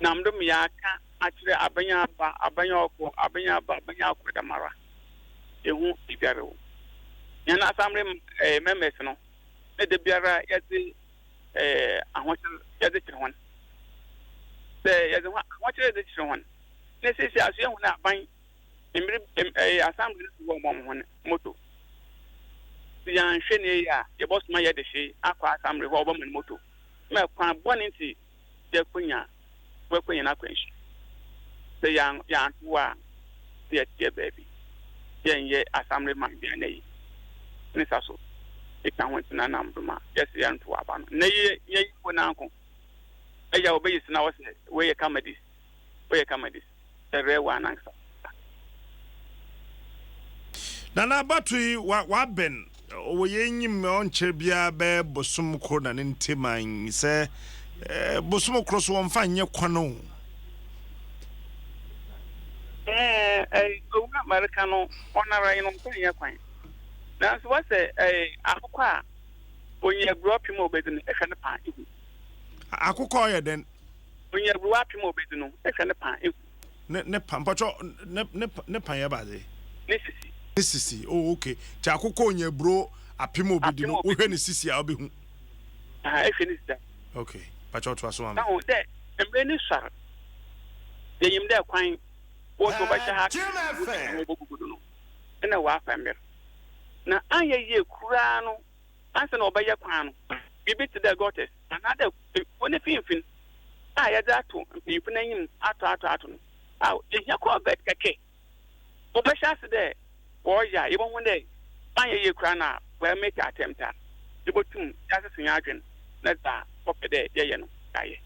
Speaker 6: na mdom ya ka akire abanya da mara ehu ibiare wo yana asamre members no
Speaker 8: de biara yɛde ahokyere yɛde kyerɛ hɔn sɛ yɛde ahokyere yɛde kyerɛ hɔn na sisi aso yɛn ho na aban mmiri assembly no wɔ hɔn moto yɛn hwɛ ne yɛ a yɛbɔsoma yɛde hye akɔ assembly hɔ ɔbɔ mo moto mɛ kwan bɔne nti yɛkonya na kwanhyi sɛ yɛn to a sɛ yɛteɛ baabi yɛn yɛ assembly man bi na yi ne sa so ika ho ntina nam doma yɛsɛ yɛn to aba no na yɛ ko na anko ɛyɛ obɛyi sina wɔ sɛ wɔyɛ comedies ɛrɛ wa nansa
Speaker 3: na na batui wa ben wo yenyim onche bia be bosom kro na ne nteman sɛ bosom kro so wonfa nye kwano
Speaker 8: owu America no onara yin no nye kwan na so wa sɛ akokɔ a onye grow up mo obedi no ehwe ne pan ihu
Speaker 3: akokɔ yɛ den
Speaker 8: onye grow up mo obedi no ehwe ne pan ihu
Speaker 3: ne pan pacho ne pan yɛ baade
Speaker 8: ne
Speaker 3: sisi oh okay ti akokɔ onye bro apem obedi no wo hwɛ ne sisi a obehu
Speaker 8: ehwe ne sisi
Speaker 3: okay pacho to aso am
Speaker 8: na ho de emre ni swar de yim de kwan wo to ba cha ha no ena wa famir na anya ye kura no anse na obaya kwan no bibi te the gottes another one finfin ya da to mpinfin anyim ato no ye hia ko bet keke obasha se de wo ya ye bon de anya ye kura na we make attempt a ye botum ya se sunya adwen na da popede ye no aye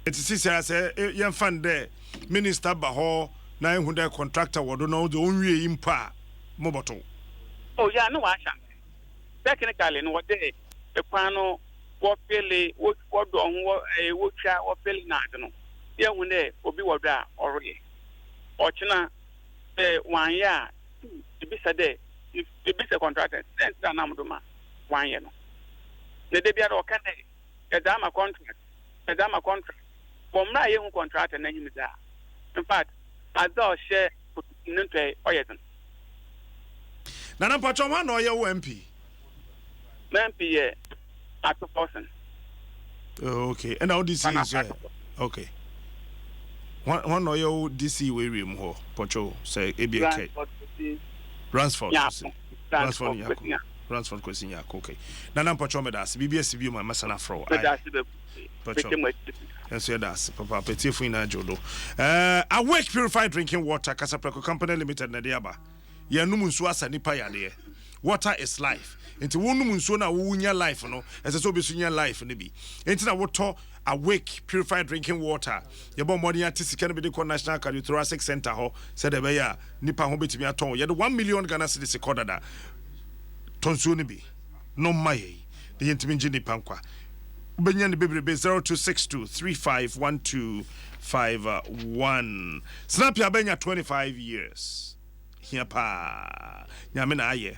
Speaker 3: it is say ye fan de minister ba ho na ehu de contractor wodo na do onwie impa moboto
Speaker 8: oh yeah no wa sha technically no what dey the kwano wo pele wo do ho wo twa wo pele na ade no ye hu ne obi wodo a oroye ochina wan ya bi sa de bi sa contractor sense na namdoma wan ye no ne de bia do kan de e da ma contract bomra ye hu contractor na nyim da in fact ado share nntwe oyeden
Speaker 3: na pacho wa no ye wo MP
Speaker 8: ye at the person
Speaker 3: okay and now DC is okay one no ye DC we rem ho pacho say ABK Ransford question yak okay na pacho me das BBS bi ma masana fro pacho and so that's papa petit fu ina jodo Awake Purified Drinking Water Casapreco Company Limited na diaba ya num nsu asa nipa yade water is life enti wonum nsu na wunya life no ese so besunya life ne bi enti na woto Awake Purified Drinking Water ye bo modern artistic no be the National Cardiothoracic Center ho said de be ya nipa ho betimi aton ye de 1 million Ghana cedis recorded tonsu ne bi no mai de yentimi ngi nipa nkwa Benyan Bibrebe 0262351251. Snap ya benya 25 years. Here pa. Nyamena aye.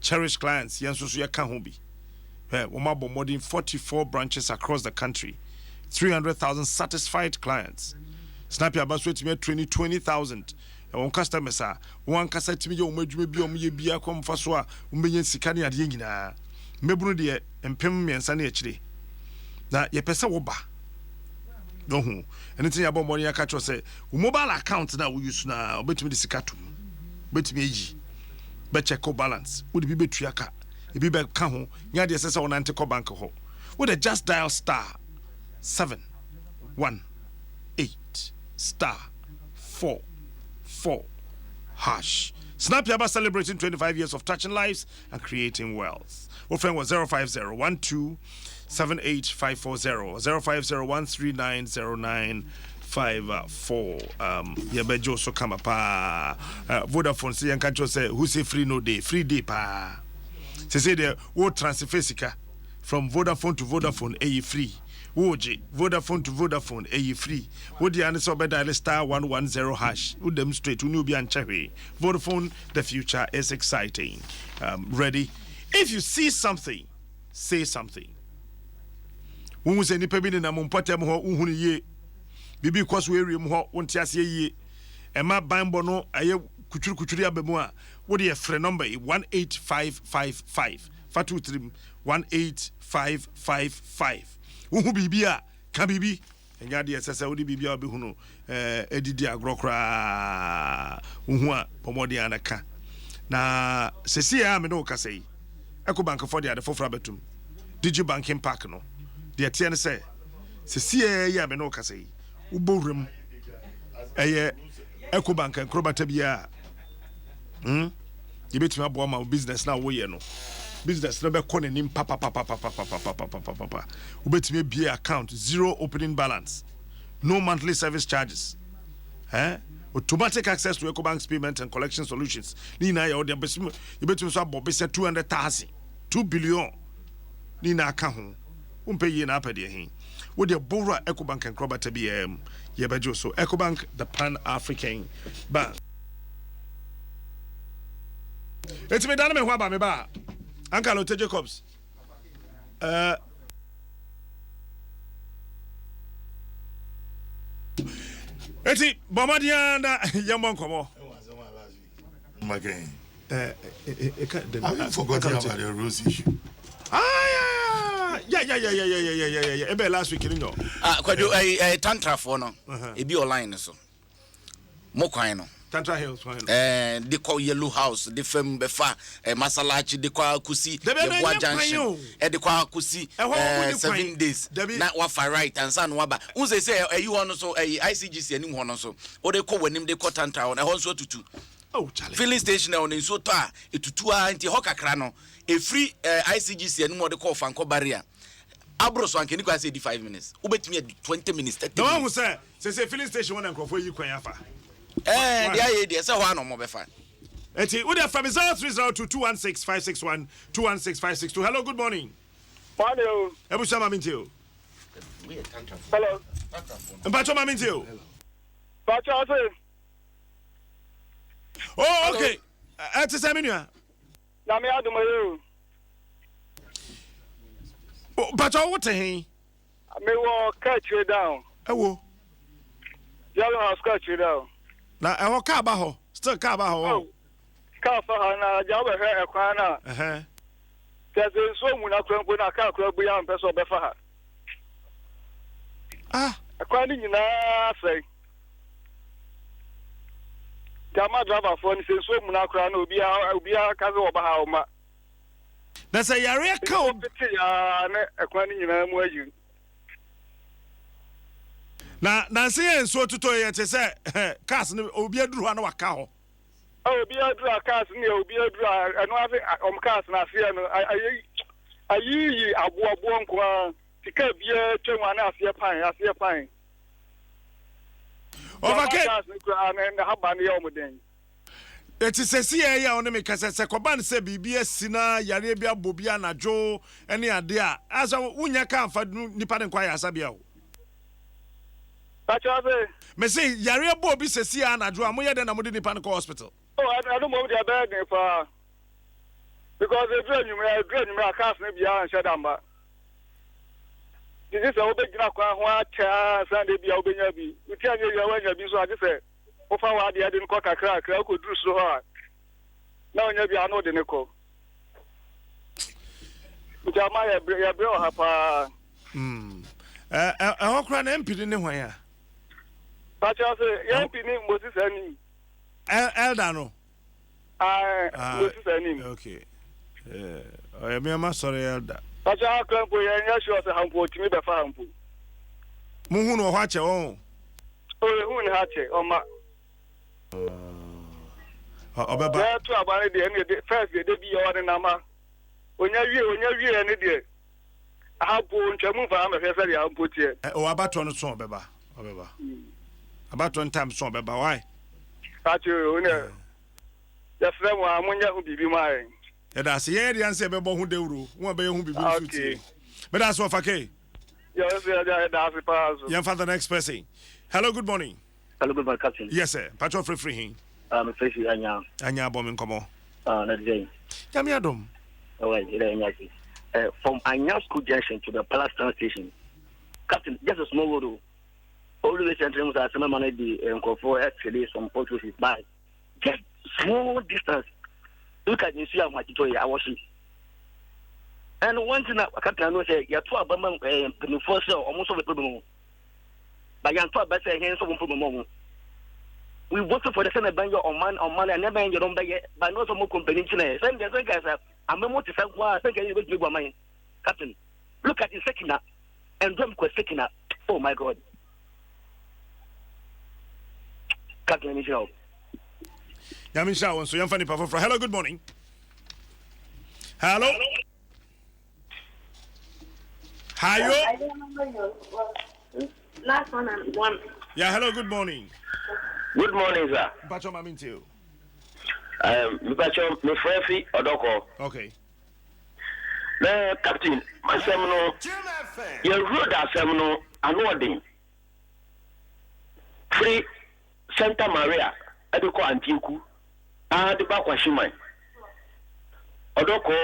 Speaker 3: Cherished clients, yansusu ya kahubi. Womabo more than 44 branches across the country. 300,000 satisfied clients. Snap ya baswe timi 20,000. One customers are one kasa timi yo umedwuma bi omye bia kwamfa so a umbenye sika ne ade nyina. Mebunu de empem miensa na ekire na ye pese wo ba no hu anything about money aka cho say mobile account na we use na obetumi de sika tum betumi eji be check balance wo de bi betu aka e bi be ka ho nya de sese wona nte ko bank ho wo de just dial *718 *44# Snap Yaba celebrating 25 years of touching lives and creating wealth. Our friend was 050-12-78540 050-1390954. Yabejo so kama pa Vodafone say yan kancho say who say free no day free pa. Say the wo transfer sika from Vodafone to Vodafone free. Woji Vodafone to Vodafone free. Wo di ane so be dial *110#. Wo dem straight unu bi anchewe. Vodafone, the future is exciting. Ready? If you see something, say something. Wo say nipa bi na mompatem ho uhunu ye. Bibi kwaso area mu ho wonti ase ye. Ema banbo no aye kuturu abamu a What your friend number 18555 423 18555. Who bibia ka bibi enya de sese wo de bibia obi hunu edidi agrokra hu a pomode anaka na sesi ya me no kasei EcoBank for the fofra betum digi banking park no de tie ne se sesi ya me no kasei ubowrem eye EcoBank nkrobata bia you bet me about my business now we no business no be calling him papa you bet me be account, zero opening balance, no monthly service charges, automatic access to EcoBank's payment and collection solutions. Nina you bet me so about 200,000 2 billion Nina account pay ye na pay hin with your borrow EcoBank and crobata BM yebejo so EcoBank the Pan-African Bank. It's me done me waba me ba Uncle Ote Jacobs Eti bomadian da yamon komo
Speaker 9: again
Speaker 3: I
Speaker 9: forgot about the rose issue.
Speaker 3: Yeah. Ebe last week you know.
Speaker 2: Kwadu tantra for no e bi online so mo kwan no
Speaker 3: Tantra Hills fine.
Speaker 2: They call Yellow House, the firm befa, Masalachi, the Kwa Kusi, the Bois Junction, the Kwa Kusi, 7 days. Not Wafa right and San Waba. Who's they say, you want also a ICGC and one also, or they call when him they call Tantra on a whole so to two.
Speaker 3: Oh, Charlie.
Speaker 2: Filling station on in Sota, a to anti Hoka Crano, a free ICGC and more the call Fanco barrier. Abros one can you say 5 minutes? Who bet me 20 minutes?
Speaker 3: No one will say, filling station one and call for you, Quayafa.
Speaker 2: The idea so one or more fine.
Speaker 3: Eti, what are from 0302 216 561 216 562. Hello, good morning.
Speaker 10: Morning.
Speaker 3: Ebushama Mintio.
Speaker 10: Hello.
Speaker 3: Mpachoma Mintio.
Speaker 10: Pacho.
Speaker 3: Oh, okay. Ati Saminua.
Speaker 10: Na me Adom you.
Speaker 3: Oh, Pacho, what he?
Speaker 10: Me will catch you down.
Speaker 3: Ewo.
Speaker 10: Yellow House catch you down.
Speaker 3: Na eho ka ba ho. Still ka ba ho.
Speaker 10: Ka fa na jawe he ekwan na. Tese so mu na kran na ka kran bu ya mpeso be fa ha. Ekwan ni nyina sei. Jama driver for ni se so mu na kran na obi ka ze oba ha o ma.
Speaker 3: Na say yare ka o
Speaker 10: piti ya na ekwan ni nyina mu ayi.
Speaker 3: Na say so tuto ye te say cars ni obi aduru ha na waka ho.
Speaker 10: Obi aduru cars ni obi aduru eno afi cars na afi no ayi abo nko tika bia twenwa na afi pan.
Speaker 3: Overke
Speaker 10: cars ni kra na haba ni ya omuden.
Speaker 3: Eti sesi ya oni me kase se koban se bibia sina yare bia bobia na jo ene ade a asa wunya ka afa nipa den kwa ya asabia o. Me say yare bo bi sesi ya na jo amoye den na mo de nipa no hospital.
Speaker 10: Oh, I don't know the bad name for because the dream you cast me bia and shadamba. This is a obegina kwa ho acha Sunday bia obenya bi. Uti anye ya wanya bi so ade say ofa wa de ade nko kakra ko duru so ha. Na onya bia no de ne ko. Ujama ya bro ha pa.
Speaker 3: Hokra na mpidi ne hwan ya.
Speaker 10: Pacha say ya mpini Moses ani.
Speaker 3: Elder no.
Speaker 10: Moses ani.
Speaker 3: Okay. I me am sorry elder.
Speaker 10: Pacha krampo ya nya sure say hampo timi be fa hampo.
Speaker 3: Mu hu no ho ache won.
Speaker 10: Hu ni ache o ma.
Speaker 3: Obeba.
Speaker 10: Ya tu abare de ene de first de bi ya won na ma. Onya wie ene de. Hampo ntwamu fa ma fe fe ya hampo tie.
Speaker 3: O abato no so obeba. About 1 time so obeba why?
Speaker 10: Pacho one. Ya frem wa amunya hu bibi mai.
Speaker 3: Ya da se ye de anse be bo hu dewuro. Won be hu bibi futi. But that's what okay.
Speaker 10: Yes, that's the pass.
Speaker 3: Yeah, for the next person. Hello, good morning.
Speaker 11: Hello, good morning, Captain.
Speaker 3: Yes, sir. Patrol free him.
Speaker 11: Free Anya.
Speaker 3: Anya bomb in Como.
Speaker 11: That's it.
Speaker 3: Yami Adom.
Speaker 11: Oh, right, from Anya School Junction to the Palace Town Station. Captain, just a small road. All the way to the some money the for actually some purchases by just small distance Look at this, I'm what you told you, I was. And one thing I can't know say, you're 2 Bama and force almost of a problem. But you're 2 better hands of a problem. We voted for the Senate Banjo on man, and never in your own bag, but not some more company. Send the guys, I'm a motive. I think I will go my captain. Look at the second up, and Drum was second up. Oh my God. Captain Michelle.
Speaker 3: Yamisha, so young funny papa. Hello, good morning. Hello. Hello.
Speaker 12: Last one and one.
Speaker 3: Yeah, hello, good morning.
Speaker 13: Good morning, sir.
Speaker 3: Pacho Mamintiu.
Speaker 13: Pacho, my friend, Odoko.
Speaker 3: Okay.
Speaker 13: Captain, my seminal, your road are seminal, and free Santa Maria, Edoko Antiku, and the Bakwashimai. Odoko,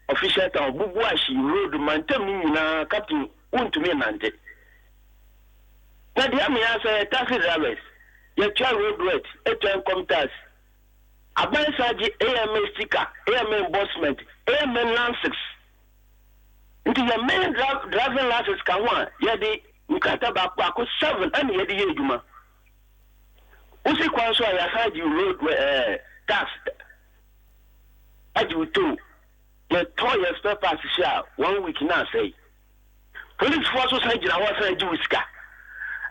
Speaker 13: official town, Bubuashi, road, Mantamina, Captain, Untumi Nante. But the army has taxi drivers. Your child road rate, HM Comtas, Abansaji AMA sticker, AMA endorsement, AMA Lances. Into your main driving license, Kawan, Yadi, Mukata Baku 7 and Yadi Yeduma. Usi Kwanso, I had you road tax. As you do, your toy spare parts share 1 week now say. Police forces said you was a Jewiska.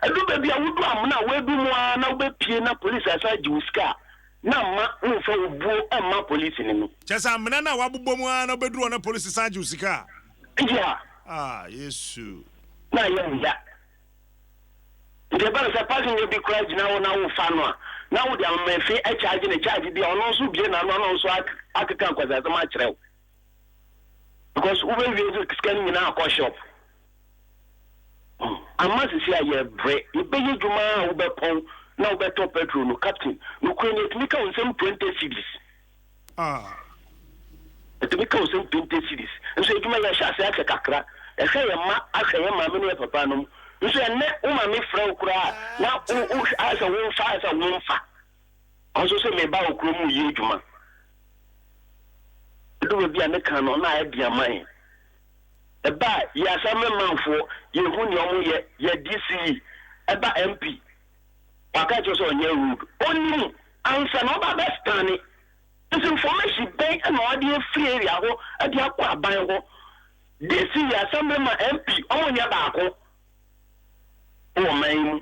Speaker 13: I do baby, I would do now. Where do more now? Be Piena police aside Jewiska. Now, ma, for Bo and my police in me.
Speaker 3: Just a man, Wabu Bomoana, bedroom, a police aside Jewiska.
Speaker 13: Yeah.
Speaker 3: Ah, yes, sir.
Speaker 13: Now, yeah. The balance of passing will be cried now, Fanwa. Now, they are my fee, a charge in a charge, they are also being and also I can come as a match. Because we will be scanning in our shop. I must say, I break. You pay you to my Ubepon, now better petrol, no captain. You couldn't make out some 20 cities.
Speaker 3: Ah.
Speaker 13: To make out some 20 cities. And so you may have shot a cacra, a say a mammy of Papanum. You say, net woman, me from cry. Now, as a woman fires a woman fat. Also, say, me bow crumu you to man. It will be a neck on idea mine. Eba ya same manfo ye hu ne omo ye DC eba MP waka jo so onye road oni answer no ba best tani this information dey na odi free area ho adi akwa aban ho DC ya same ma MP omo nya ba ko o man.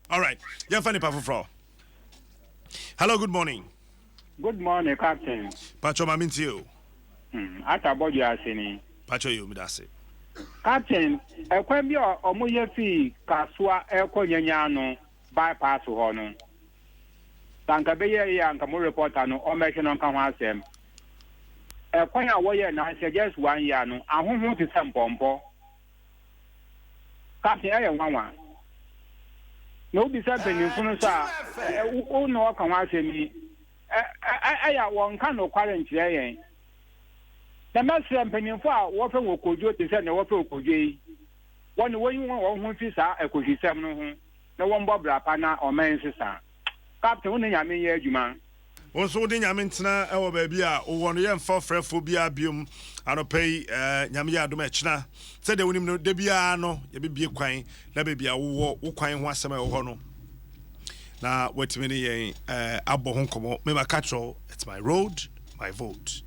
Speaker 3: All right, yeah, funny pafofro. Hello, good morning.
Speaker 14: Good morning, Captain.
Speaker 3: Pacho Mamintio.
Speaker 14: Atabodi asini.
Speaker 3: Pacho you midase.
Speaker 14: Captain, ekwen bi omoye fi kaswa ekonyanya no bypass ho no. Tanka beye ya nka mo reporter no o mention nka ho asem. Ekwen a woye na just 1 year no ahoho ti sempompo. Captain aye nwanwa. No bi se penyimfo no sa o no ka ho asem ni. Aya won ka no kware nkyere yen. The master penyimfo a wo fe wo kojo te se na wo fe kojo yi. Won wo yi won ho fi sa ekojisem no ho. Na won bobra pa na o men sisa. Captain won nyame ye adwuma.
Speaker 3: Won so de nyame ntena e wo ba bi a wo no ye mfa frefo bi abiom anopei nyame ya adom ekina. Se de wonim no de bia no ye bibie kwan na be bia wo kwan ho asem e wo no. Na wetimi ne yen abo ho nkomo me makatro, it's my road, my vote.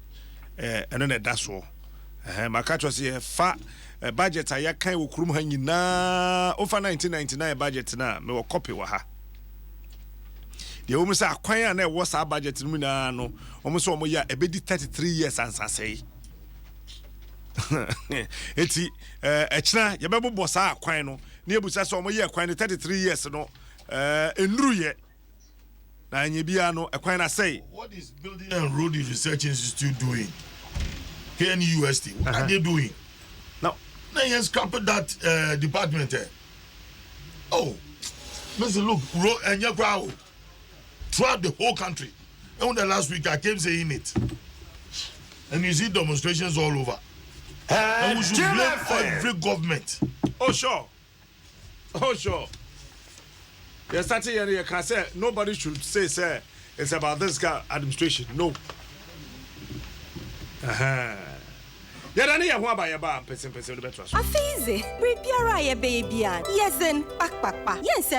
Speaker 3: And then that's all. My catch was here. Budget I can wo krum ha nyina over 1999 budget na me wo copy wa ha. The almost a kwan na was our budget no na no almost omo ya e be di 33 years ansa say. Eti echina ye be bobo sa kwan no na ebusa so omo ye kwan 33 years no enuru ye. Na anya bia no e kwan na say.
Speaker 9: What is Building and Road Research Institute doing? Here in UST, what are they doing?
Speaker 3: No,
Speaker 9: they just scrap that department. Oh, Mr. Look, road and your crowd throughout the whole country. And the last week I came saying it, and you see demonstrations all over. And we should blame every government.
Speaker 3: Oh sure. You're starting here. You can say nobody should say it's about this guy administration. No. Yadani ya huwa ba ya ba person the better.
Speaker 15: Afizi, prepare ya baby an. Yesen, pak. Yes.